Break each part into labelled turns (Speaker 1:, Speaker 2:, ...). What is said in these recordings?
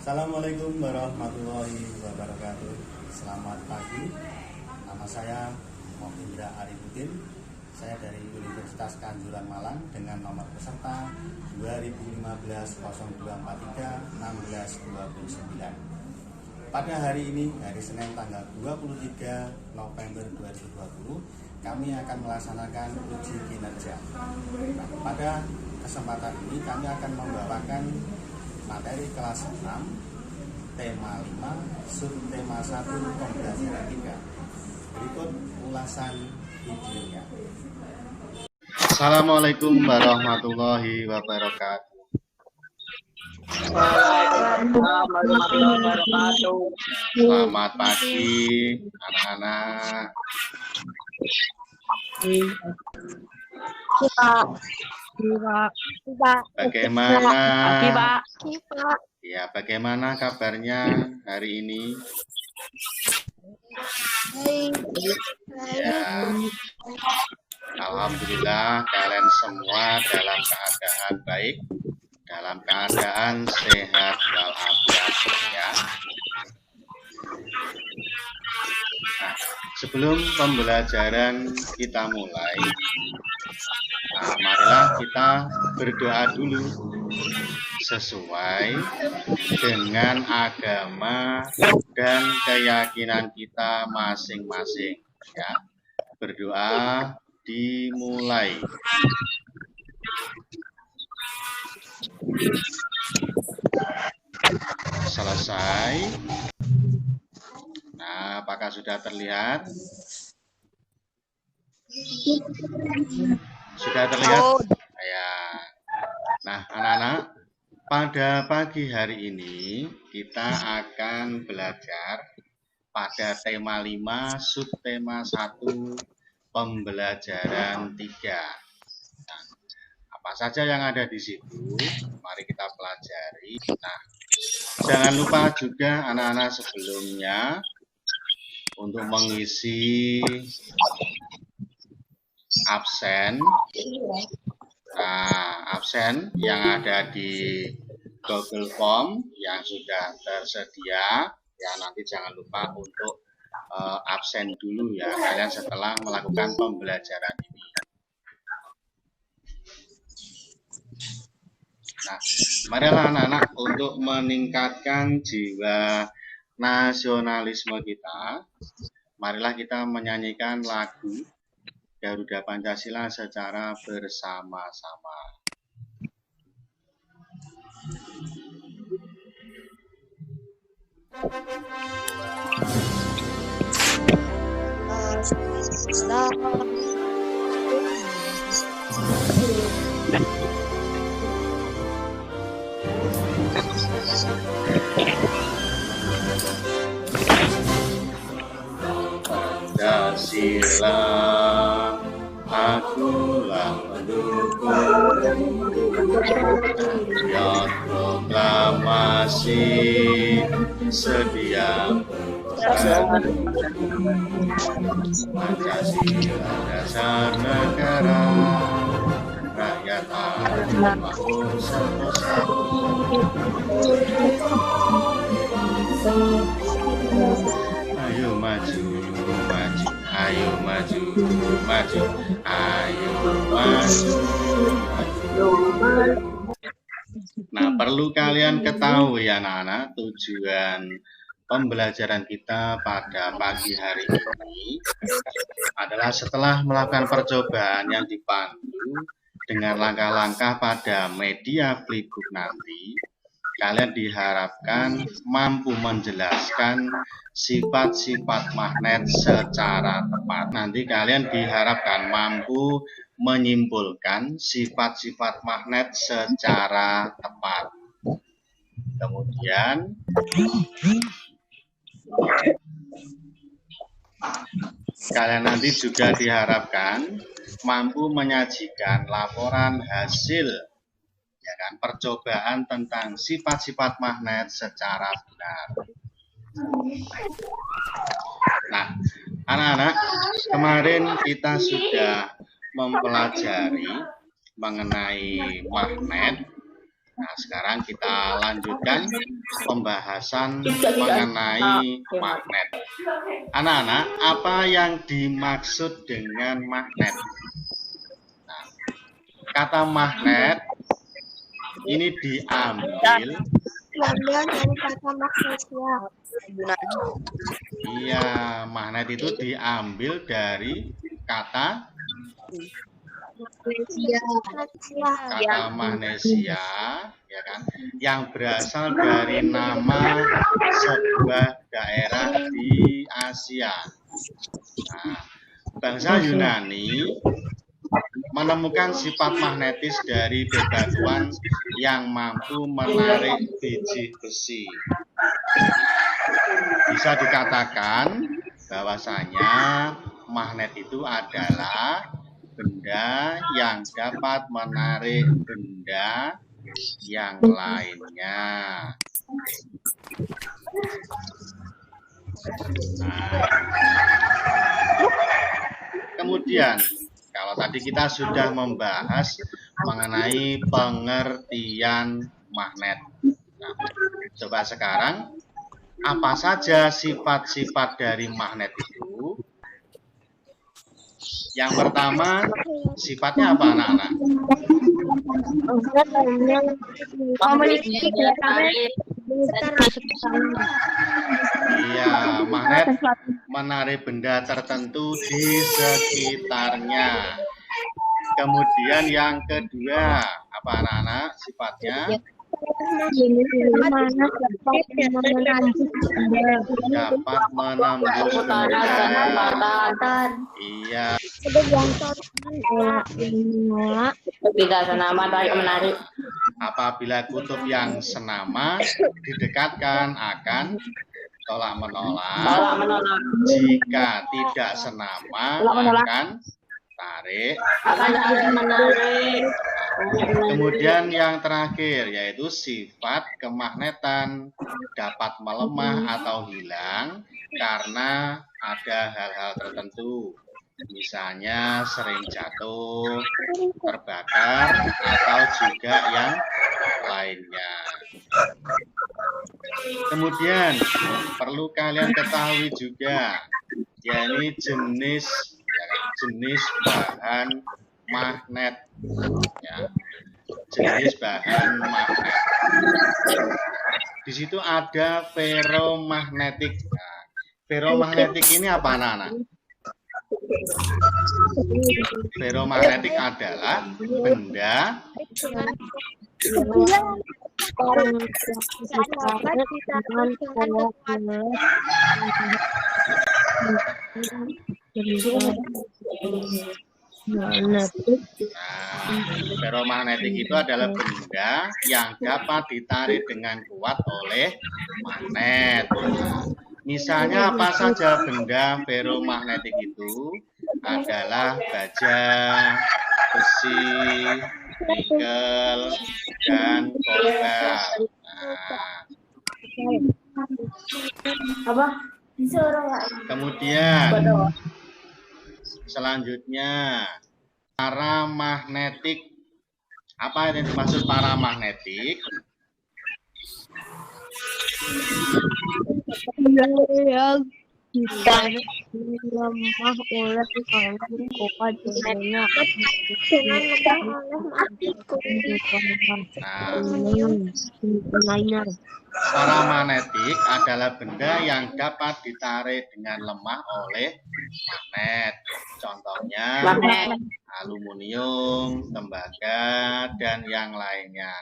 Speaker 1: Assalamualaikum warahmatullahi wabarakatuh. Selamat pagi. Nama saya Mohindra Arifudin. Saya dari Universitas Kanjuran Malang dengan nomor peserta 2015-0243-1629. Pada hari ini, hari Senin tanggal 23 November 2020, kami akan melaksanakan uji kinerja. Nah, pada kesempatan ini kami akan membawakan materi kelas 6, tema 5, subtema 1, pembelajaran 3. Berikut ulasan videonya. Assalamualaikum warahmatullahi wabarakatuh. Selamat pagi anak-anak. Bagaimana kabarnya hari ini? Ya, alhamdulillah kalian semua dalam keadaan baik, dalam keadaan sehat walafiat ya. Nah, sebelum pembelajaran kita mulai, marilah kita berdoa dulu sesuai dengan agama dan keyakinan kita masing-masing ya. Berdoa dimulai. Selesai. Nah, apakah sudah terlihat? Sudah terlihat? Ya. Nah, anak-anak, pada pagi hari ini kita akan belajar pada tema 5, subtema 1, pembelajaran 3. Nah, apa saja yang ada di situ? Mari kita pelajari. Nah, jangan lupa juga anak-anak sebelumnya untuk mengisi absen. Nah, absen yang ada di Google Form yang sudah tersedia, ya nanti jangan lupa untuk absen dulu ya kalian setelah melakukan pembelajaran ini. Nah, marilah anak-anak untuk meningkatkan jiwa nasionalisme kita, marilah kita menyanyikan lagu Garuda Pancasila secara bersama-sama. Pancasila, akulah pendukung ya proklamasi sedia Pancasila dasar negara, rakyat makmur satu-satu. Ayo maju, maju, ayo maju, maju, ayo maju, maju. Nah, perlu kalian ketahui anak-anak, tujuan pembelajaran kita pada pagi hari ini adalah setelah melakukan percobaan yang dipandu dengan langkah-langkah pada media Flipbook nanti, kalian diharapkan mampu menjelaskan sifat-sifat magnet secara tepat. Nanti kalian diharapkan mampu menyimpulkan sifat-sifat magnet secara tepat. Kemudian kalian nanti juga diharapkan mampu menyajikan laporan hasil ya kan, percobaan tentang sifat-sifat magnet secara benar. Nah, anak-anak, kemarin kita sudah mempelajari mengenai magnet Nah, sekarang kita lanjutkan pembahasan mengenai magnet. Anak-anak, apa yang dimaksud dengan magnet? Nah, kata magnet ini diambil
Speaker 2: dari kata magnesia.
Speaker 1: Iya, magnet itu diambil dari kata magnesia, ya kan, yang berasal dari nama sebuah daerah di Asia. Nah, bangsa Yunani menemukan sifat magnetis dari bebatuan yang mampu menarik biji besi. Bisa dikatakan bahwasanya magnet itu adalah benda yang dapat menarik benda yang lainnya. Nah, kemudian kalau tadi kita sudah membahas mengenai pengertian magnet. Nah, coba sekarang apa saja sifat-sifat dari magnet itu? Yang pertama, sifatnya apa anak-anak? Iya, magnet menarik benda tertentu di sekitarnya. Kemudian yang kedua, apa anak-anak sifatnya? Dapat menembus benda. Iya. Apabila kutub yang senama didekatkan akan tolak menolak. Jika tidak senama akan tarik. Kemudian yang terakhir yaitu sifat kemagnetan dapat melemah atau hilang karena ada hal-hal tertentu. Misalnya sering jatuh, terbakar, atau juga yang lainnya. Kemudian perlu kalian ketahui juga, yakni jenis bahan magnet. Ya, jenis bahan magnet. Di situ ada ferromagnetik. Nah, ferromagnetik ini apa anak-anak? Ferromagnetik adalah benda ferromagnetik itu adalah benda yang dapat ditarik dengan kuat oleh magnet. Misalnya apa saja benda ferromagnetik itu adalah baja, besi, nikel, dan kobalt. Kemudian selanjutnya paramagnetik. Apa yang dimaksud paramagnetik?
Speaker 2: Lemah oleh
Speaker 1: paramagnetik adalah benda yang dapat ditarik dengan lemah oleh magnet. Contohnya aluminium, tembaga, dan yang lainnya.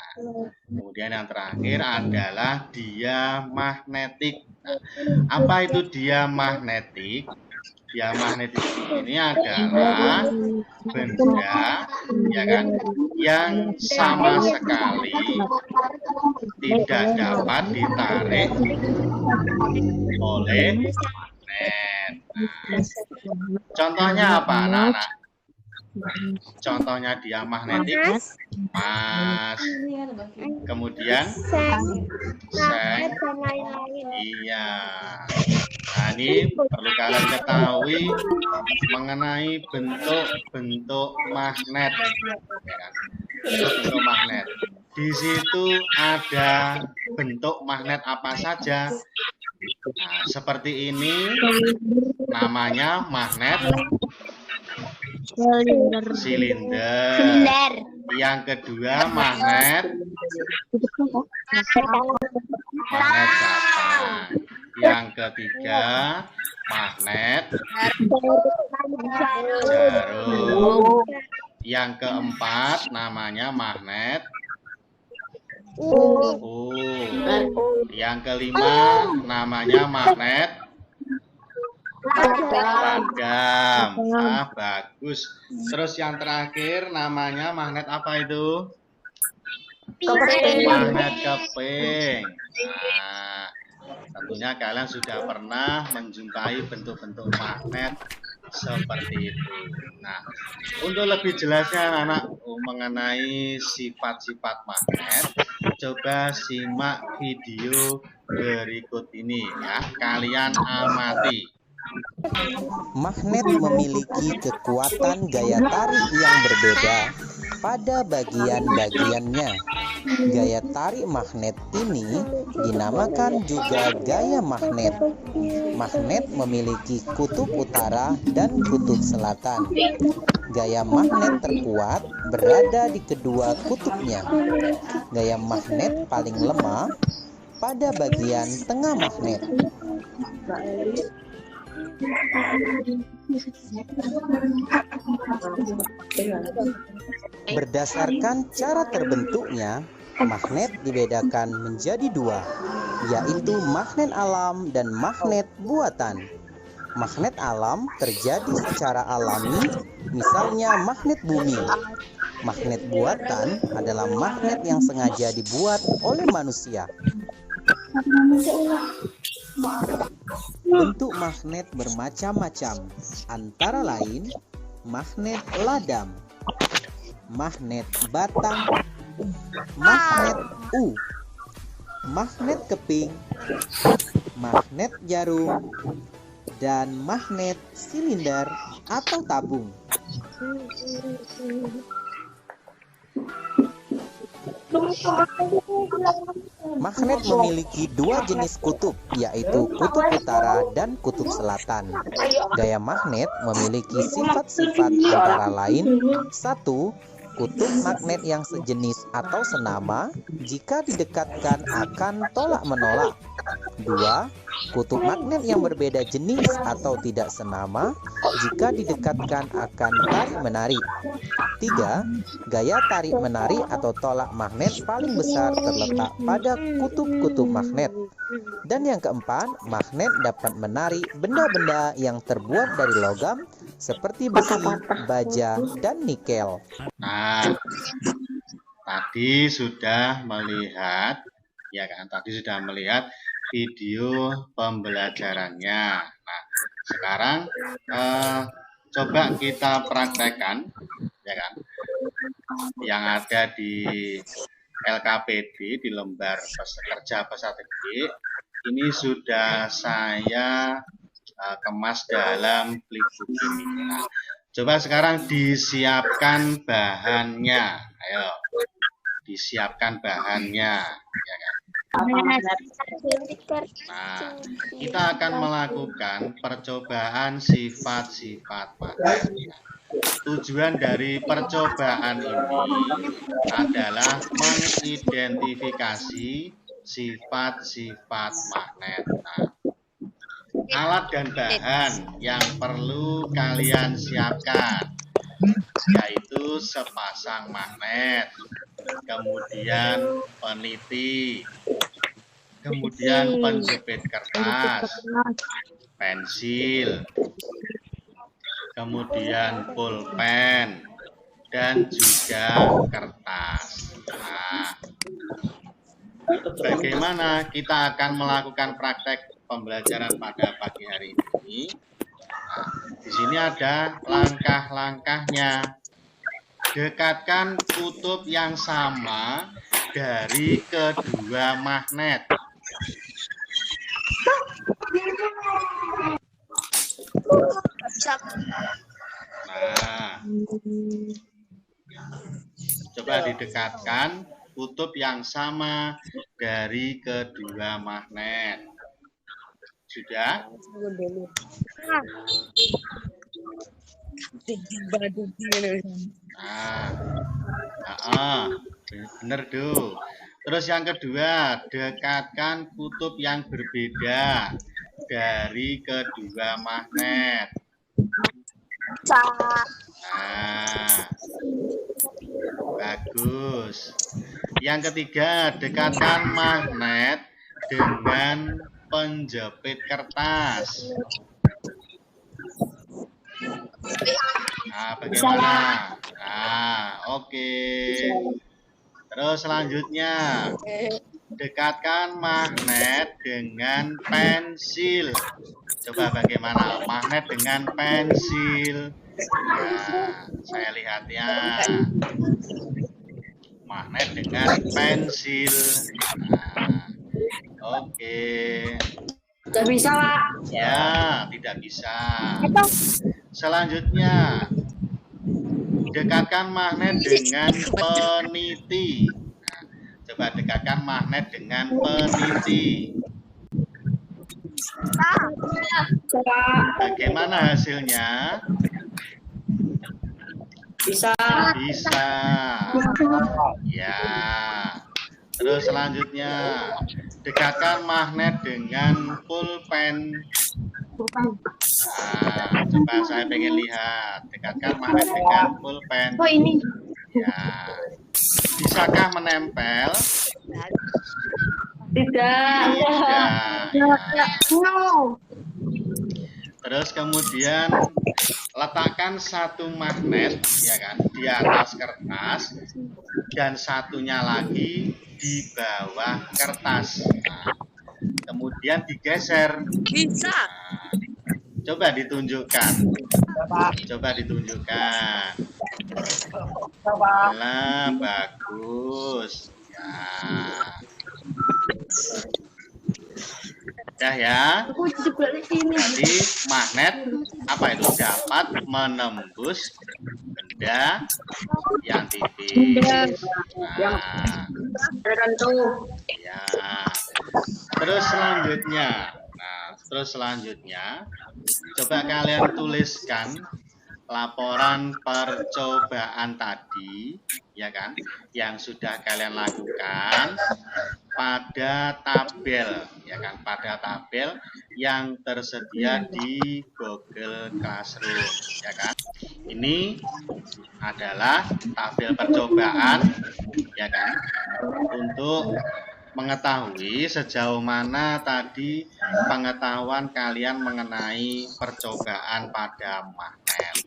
Speaker 1: Kemudian yang terakhir adalah diamagnetik. Nah, apa itu diamagnetik? Diamagnetik ini adalah benda ya kan, yang sama sekali tidak dapat ditarik oleh magnet. Nah, contohnya apa anak-anak? Contohnya diamagnetik, emas, kemudian seng. Iya. Nah, ini perlu kalian ketahui mengenai bentuk-bentuk magnet. Ya kan? Bentuk magnet. Di situ ada bentuk magnet apa saja. Nah, seperti ini namanya magnet silinder. Yang kedua magnet batang. Yang ketiga magnet jarum. Yang keempat namanya magnet Yang kelima namanya magnet padam. Bagus. Terus yang terakhir namanya magnet apa itu? Magnet keping. Nah, tentunya kalian sudah pernah menjumpai bentuk-bentuk magnet seperti itu. Nah, untuk lebih jelasnya anak mengenai sifat-sifat magnet, coba simak video berikut ini ya. Kalian amati.
Speaker 3: Magnet memiliki kekuatan gaya tarik yang berbeda pada bagian-bagiannya. Gaya tarik magnet ini dinamakan juga gaya magnet. Magnet memiliki kutub utara dan kutub selatan. Gaya magnet terkuat berada di kedua kutubnya. Gaya magnet paling lemah pada bagian tengah magnet. Berdasarkan cara terbentuknya, magnet dibedakan menjadi dua, yaitu magnet alam dan magnet buatan. Magnet alam terjadi secara alami, misalnya magnet bumi. Magnet buatan adalah magnet yang sengaja dibuat oleh manusia. Bentuk magnet bermacam-macam, antara lain magnet ladam, magnet batang, magnet U, magnet keping, magnet jarum, dan magnet silinder atau tabung. Magnet memiliki dua jenis kutub, yaitu kutub utara dan kutub selatan. Gaya magnet memiliki sifat-sifat antara lain: 1. Kutub magnet yang sejenis atau senama, jika didekatkan akan tolak-menolak. 2. Kutub magnet yang berbeda jenis atau tidak senama, jika didekatkan akan tarik-menarik. 3. Gaya tarik-menarik atau tolak magnet paling besar terletak pada kutub-kutub magnet. Dan yang keempat, magnet dapat menarik benda-benda yang terbuat dari logam seperti besi, baja, dan nikel.
Speaker 1: Nah, tadi sudah melihat, ya kan? Tadi sudah melihat video pembelajarannya. Nah, sekarang coba kita praktekkan, ya kan? Yang ada di LKPD di lembar kerja peserta didik. Ini sudah saya kemas dalam flipbook ini. Nah, coba sekarang disiapkan bahannya. Ayo, disiapkan bahannya, ya kan? Nah, kita akan melakukan percobaan sifat-sifat magnet. Tujuan dari percobaan ini adalah mengidentifikasi sifat-sifat magnet. Nah, alat dan bahan yang perlu kalian siapkan yaitu sepasang magnet, kemudian peniti, kemudian penjepit kertas, pensil, kemudian pulpen, dan juga kertas. Nah, bagaimana kita akan melakukan praktek pembelajaran pada pagi hari ini? Nah, di sini ada langkah-langkahnya. Dekatkan kutub yang sama dari kedua magnet. Nah, coba didekatkan kutub yang sama dari kedua magnet. Sudah? Nah, bener tuh. Terus yang kedua, dekatkan kutub yang berbeda dari kedua magnet. Nah, bagus. Yang ketiga, dekatkan magnet dengan penjepit kertas. Nah, bagaimana? Nah, oke. Terus selanjutnya, dekatkan magnet dengan pensil. Coba bagaimana magnet dengan pensil? Nah, saya lihat ya. Magnet dengan pensil. Nah, oke.
Speaker 4: Tidak bisa, Pak.
Speaker 1: Ya, tidak bisa. Selanjutnya, dekatkan magnet dengan peniti. Nah, coba dekatkan magnet dengan peniti. Bagaimana hasilnya?
Speaker 4: Bisa.
Speaker 1: Bisa. Ya. Terus selanjutnya, dekatkan magnet dengan pulpen. Nah, coba saya pengen lihat. Dekatkan magnet dengan pulpen.
Speaker 4: Oh, ini.
Speaker 1: Ya. Bisakah menempel?
Speaker 4: Tidak.
Speaker 1: Tidak. Ya.
Speaker 4: No.
Speaker 1: Terus kemudian letakkan satu magnet, ya kan, di atas kertas dan satunya lagi di bawah kertas. Nah, kemudian digeser.
Speaker 2: Bisa.
Speaker 1: Nah, coba ditunjukkan. Coba ditunjukkan. Nah, bagus. Ya. Jadi magnet apa itu dapat menembus benda yang tipis. Nah, ya. Terus selanjutnya, coba kalian tuliskan laporan percobaan tadi, ya kan, yang sudah kalian lakukan pada tabel, ya kan, pada tabel yang tersedia di Google Classroom, ya kan. Ini adalah tabel percobaan, ya kan, untuk mengetahui sejauh mana tadi pengetahuan kalian mengenai percobaan pada magnet.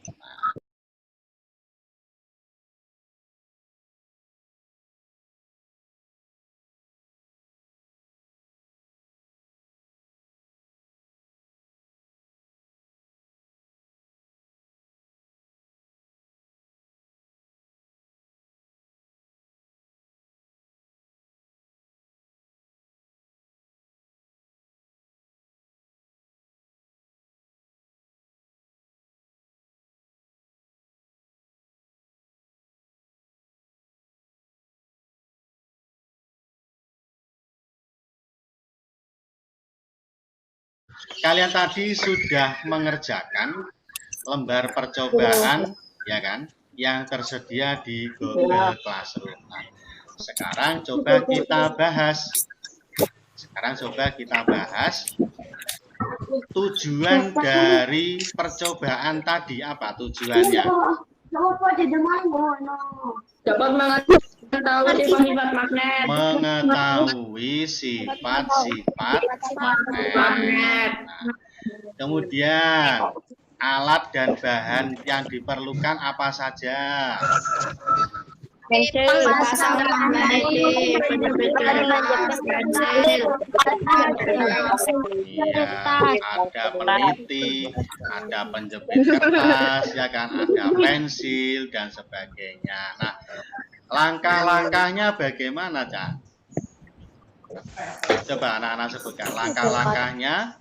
Speaker 1: Kalian tadi sudah mengerjakan lembar percobaan, ya kan, yang tersedia di Google Classroom. Nah, sekarang coba kita bahas tujuan dari percobaan tadi. Apa tujuannya?
Speaker 4: Dapat mengetahui sifat magnet.
Speaker 1: Mengetahui sifat-sifat magnet. Nah, kemudian alat dan bahan yang diperlukan apa saja?
Speaker 4: Pensil, pasang magnetik, penjepit kertas, pensil.
Speaker 1: Iya, ada peniti, ada penjepit kertas, ya kan, ada pensil dan sebagainya. Nah, langkah-langkahnya bagaimana, Cak? Coba anak-anak sebutkan langkah-langkahnya.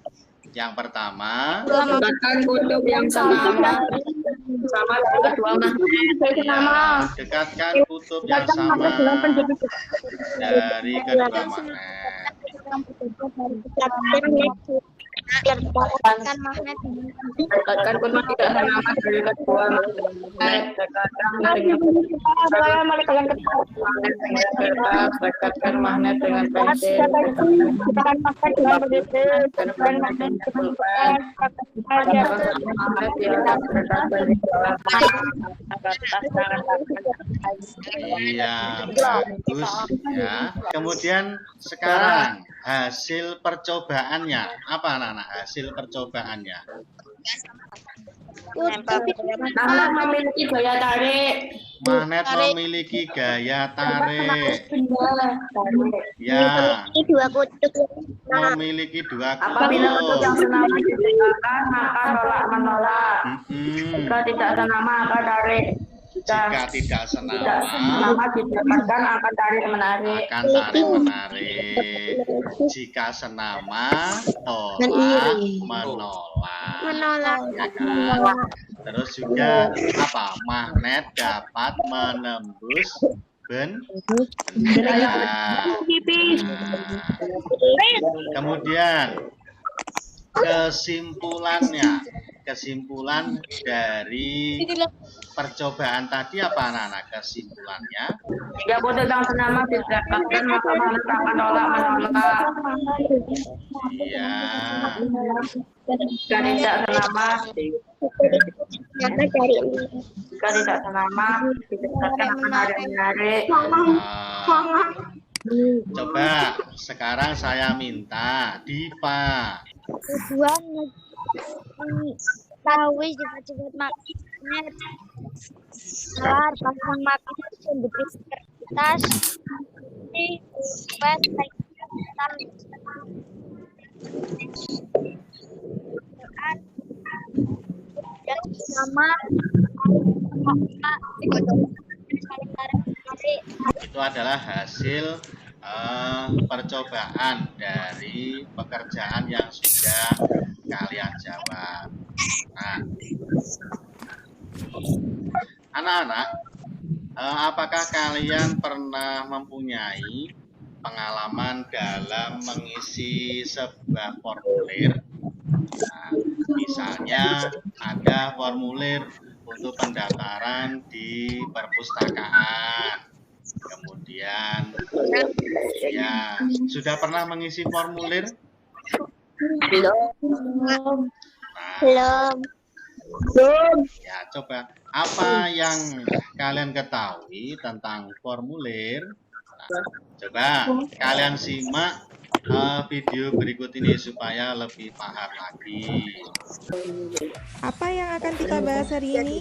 Speaker 1: Yang pertama,
Speaker 4: Dekatkan kutub yang sama Sama dengan kedua magnet.
Speaker 1: Ya, dekatkan kutub yang sama dari kedua magnet.
Speaker 2: Dekatkan magnet
Speaker 4: Dekatkan kutub tidak sama dari kedua magnet. Dekatkan magnet dengan pensil. Dekatkan magnet dengan magnet yang terdekat dari bawah.
Speaker 1: Iya, bagus ya. Kemudian sekarang hasil percobaannya apa anak-anak? Hasil percobaannya.
Speaker 4: Magnet memiliki gaya tarik.
Speaker 1: Magnet memiliki gaya tarik. Ya,
Speaker 2: dua kutub.
Speaker 1: memiliki dua
Speaker 4: Apabila kutub yang
Speaker 1: kutub.
Speaker 4: senama didekatkan, maka tolak menolak. Jika tidak senama, maka tarik.
Speaker 1: Jika tidak
Speaker 4: Tidak
Speaker 1: senama,
Speaker 4: senama didekatkan, akan tarik menarik.
Speaker 1: akan tarik menarik. Jika senama, tolak menolak. Ya kan? Terus juga apa? Magnet dapat menembus benda. Nah, kemudian kesimpulan dari percobaan tadi apa anak-anak? Kesimpulannya
Speaker 4: Jika kutub yang senama didekatkan, maka magnet akan tolak menolak.
Speaker 1: iya.
Speaker 4: Jika tidak senama, didekatkan akan tarik menarik.
Speaker 1: Coba sekarang saya minta Diva.
Speaker 2: Tujuan tahu cepat-cepat magnet. Kelar pasang magnet memberi kertas di web dan sama
Speaker 1: Itu adalah hasil percobaan dari pekerjaan yang sudah kalian jawab. Nah, anak-anak, apakah kalian pernah mempunyai pengalaman dalam mengisi sebuah formulir? Nah, misalnya ada formulir untuk pendaftaran di perpustakaan. Kemudian, ya, sudah pernah mengisi formulir?
Speaker 2: belum.
Speaker 1: Ya, coba apa yang kalian ketahui tentang formulir? Nah, coba kalian simak video berikut ini supaya lebih paham lagi.
Speaker 5: Apa yang akan kita bahas hari ini?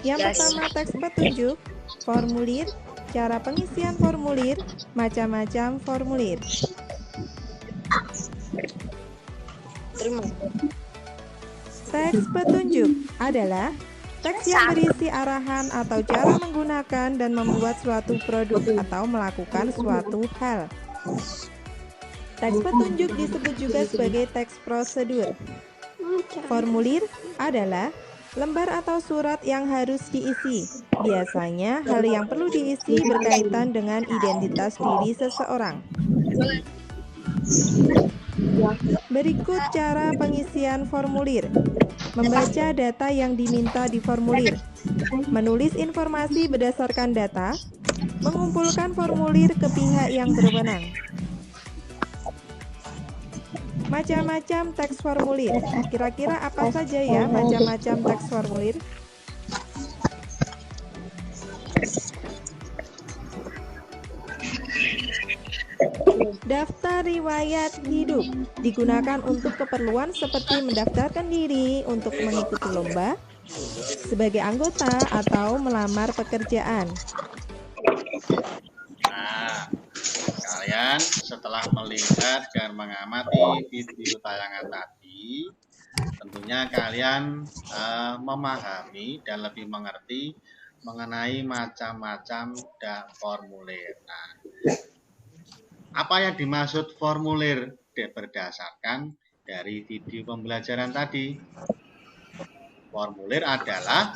Speaker 5: Yang pertama, teks petunjuk, formulir, cara pengisian formulir, macam-macam formulir. Teks petunjuk adalah teks yang berisi arahan atau cara menggunakan dan membuat suatu produk atau melakukan suatu hal. Teks petunjuk disebut juga sebagai teks prosedur. Formulir adalah lembar atau surat yang harus diisi. Biasanya, hal yang perlu diisi berkaitan dengan identitas diri seseorang. Berikut cara pengisian formulir. Membaca data yang diminta di formulir. Menulis informasi berdasarkan data. Mengumpulkan formulir ke pihak yang berwenang. Macam-macam teks formulir. Kira-kira apa saja ya macam-macam teks formulir? Daftar riwayat hidup digunakan untuk keperluan seperti mendaftarkan diri untuk mengikuti lomba, sebagai anggota atau melamar pekerjaan.
Speaker 1: Nah, kalian setelah melihat dan mengamati video tayangan tadi, tentunya kalian memahami dan lebih mengerti mengenai macam-macam formulir. Nah, apa yang dimaksud formulir berdasarkan dari video pembelajaran tadi? Formulir adalah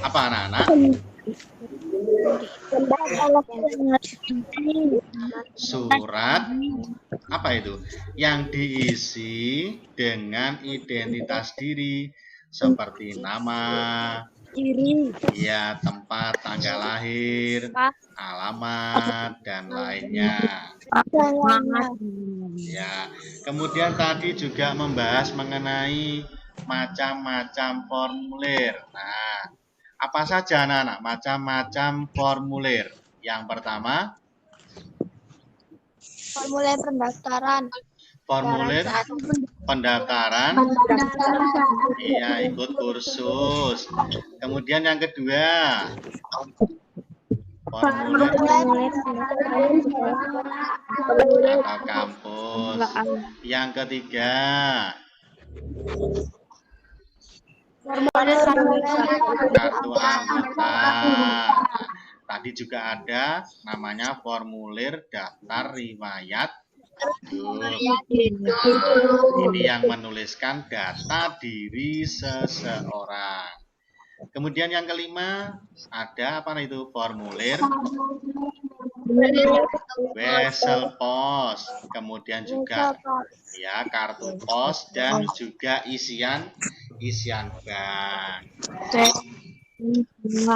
Speaker 1: apa anak-anak? Surat apa itu? Yang diisi dengan identitas diri seperti nama, ya, tempat tanggal lahir, alamat, dan lainnya. Ya, kemudian tadi juga membahas mengenai macam-macam formulir. Nah, apa saja anak-anak macam-macam formulir? Yang pertama,
Speaker 2: Formulir pendaftaran.
Speaker 1: formulir pendaftaran. Iya, ikut kursus. Kemudian yang kedua, formulir atau kampus. Yang ketiga, kartu anggota. Tadi juga ada namanya formulir daftar riwayat hidup. Ini yang menuliskan data diri seseorang. Kemudian yang kelima, ada apa itu? Formulir wesel pos. Kemudian juga ya kartu pos dan juga isian bank.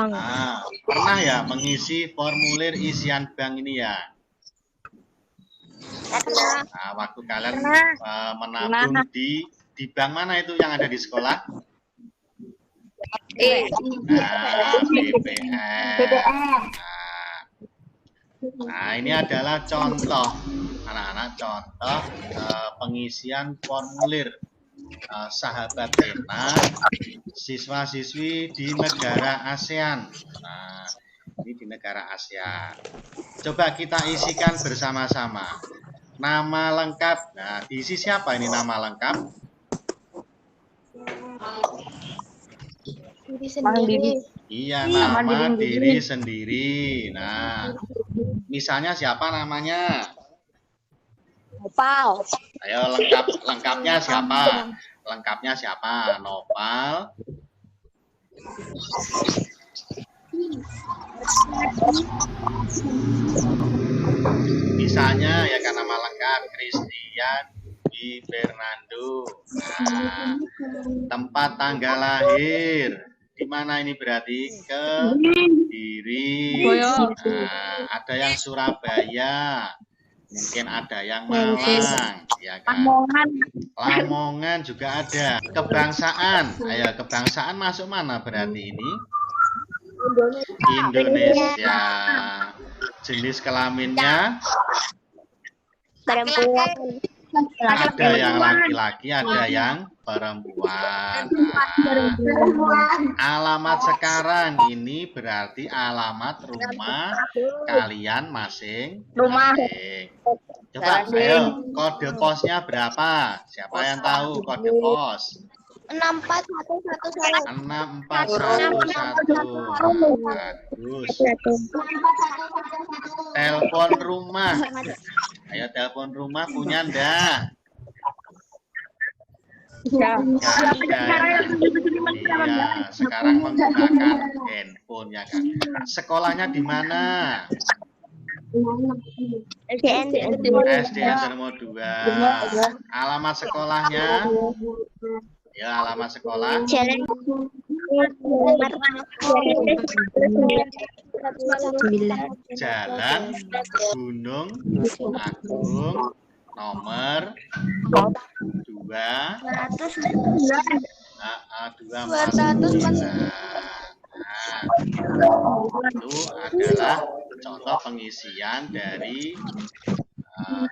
Speaker 1: Nah, pernah ya mengisi formulir isian bank ini ya? Nah, waktu kalian menabung di bank mana itu yang ada di sekolah? Nah, BPR. Nah, ini adalah contoh anak-anak, contoh pengisian formulir sahabat pena siswa-siswi di negara ASEAN. Nah, ini di negara ASEAN. Coba kita isikan bersama-sama. Nama lengkap. Nah, diisi siapa ini nama lengkap?
Speaker 2: Diri sendiri.
Speaker 1: Iya, nama diri sendiri. Nah, misalnya siapa namanya?
Speaker 2: Nopal.
Speaker 1: Ayo lengkapnya siapa? Lengkapnya siapa? Nopal. Misalnya ya kan nama lengkap Christian Di Fernando. Nah, tempat tanggal lahir di mana ini berarti? Kediri. Nah, ada yang Surabaya. Mungkin ada yang Malang, ya kan? Lamongan juga ada. Kebangsaan, ayo kebangsaan masuk mana berarti ini? Indonesia. Jenis kelaminnya? Ada yang laki-laki, ada yang perempuan. Nah, alamat sekarang ini berarti alamat rumah kalian masing-masing. Coba, ayo kode posnya berapa? Siapa yang tahu kode pos? 64111. Bagus. Telepon rumah. Ayo telepon rumah punya ndak? Iya, sekarang menggunakan handphone ya kan. Sekolahnya di mana? SDN Darmo 2. Alamat sekolahnya? Ya, alamat sekolah. Jalan Gunung Agung nomor 249. Itu adalah contoh pengisian dari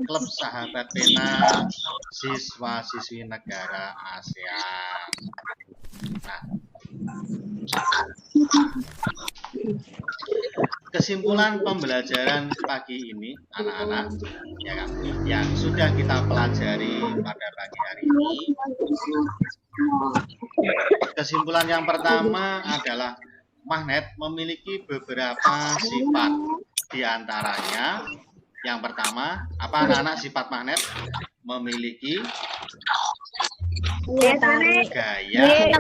Speaker 1: klub sahabat pena siswa-siswi negara ASEAN. Nah, kesimpulan pembelajaran pagi ini anak-anak ya kan, yang sudah kita pelajari pada pagi hari ini. Kesimpulan yang pertama adalah magnet memiliki beberapa sifat. Di antaranya yang pertama, apa anak-anak sifat magnet? Memiliki Gaya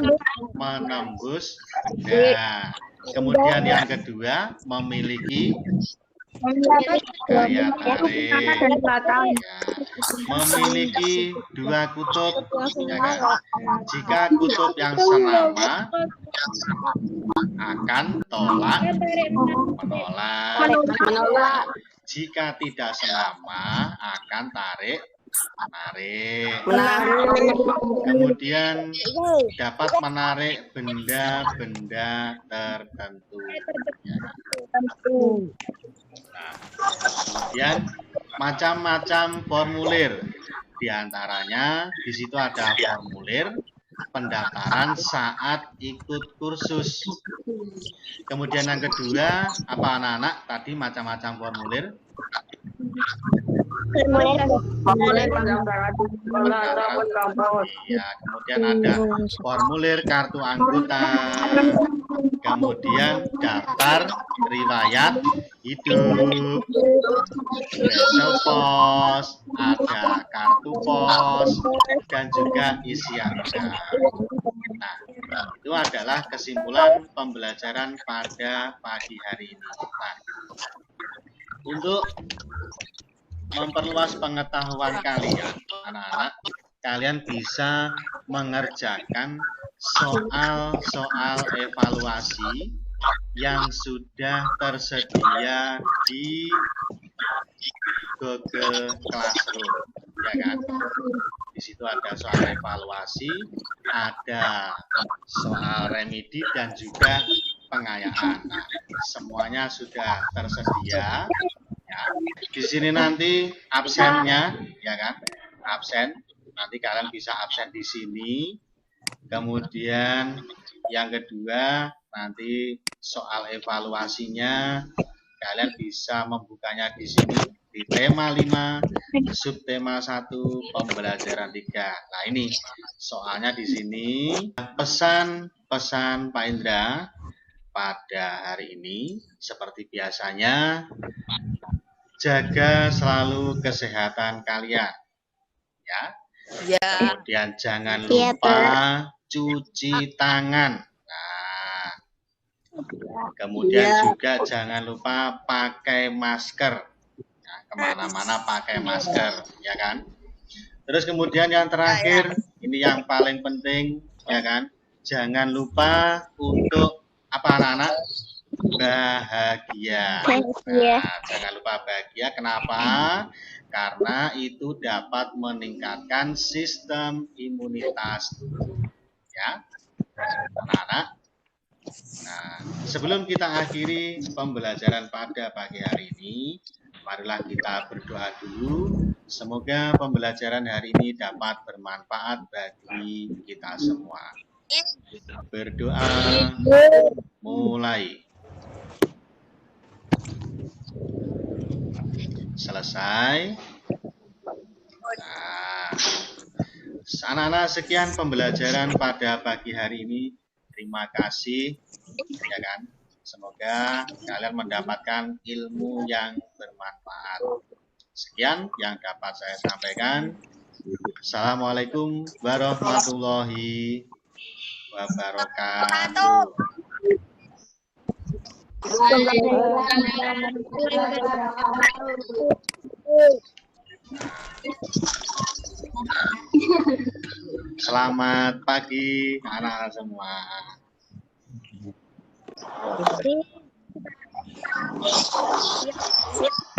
Speaker 1: menembus. Nah, kemudian yang kedua memiliki gaya tarik. Ya, memiliki dua kutub. Ya kan? Jika kutub yang senama akan tolak menolak. Jika tidak senama akan tarik menarik. Kemudian dapat menarik benda-benda tertentu. Nah, kemudian macam-macam formulir. Di antaranya di situ ada formulir pendaftaran saat ikut kursus. Kemudian yang kedua, apa anak-anak tadi macam-macam formulir? Ya, kemudian ada formulir kartu anggota, kemudian daftar riwayat hidup, wesel pos, ada kartu pos, dan juga isi angka. Nah, itu adalah kesimpulan pembelajaran pada pagi hari ini. Nah, untuk memperluas pengetahuan kalian, anak-anak, kalian bisa mengerjakan soal-soal evaluasi yang sudah tersedia di Google Classroom, ya kan? Di situ ada soal evaluasi, ada soal remedi dan juga pengayaan. Nah, semuanya sudah tersedia. Ya. Di sini nanti absennya, ya kan? Absen. Nanti kalian bisa absen di sini. Kemudian yang kedua, nanti soal evaluasinya kalian bisa membukanya di sini di tema 5, subtema 1, pembelajaran 3. Nah, ini soalnya di sini. Pesan Pak Indra pada hari ini seperti biasanya, jaga selalu kesehatan kalian, ya. Kemudian jangan lupa cuci tangan. Nah, kemudian juga jangan lupa pakai masker. Nah, kemana-mana pakai masker, ya kan. Terus kemudian yang terakhir, ini yang paling penting, ya kan. Jangan lupa untuk apa anak-anak? Bahagia. Nah, jangan lupa bahagia. Kenapa? Karena itu dapat meningkatkan sistem imunitas tubuh. Ya, anak-anak. Nah, sebelum kita akhiri pembelajaran pada pagi hari ini, marilah kita berdoa dulu. Semoga pembelajaran hari ini dapat bermanfaat bagi kita semua. Berdoa mulai. Selesai. Nah, anak-anak, sekian pembelajaran pada pagi hari ini. Terima kasih, ya kan. Semoga kalian mendapatkan ilmu yang bermanfaat. Sekian yang dapat saya sampaikan. Assalamualaikum warahmatullahi wabarakatuh. Selamat pagi anak-anak semua.
Speaker 2: Siap.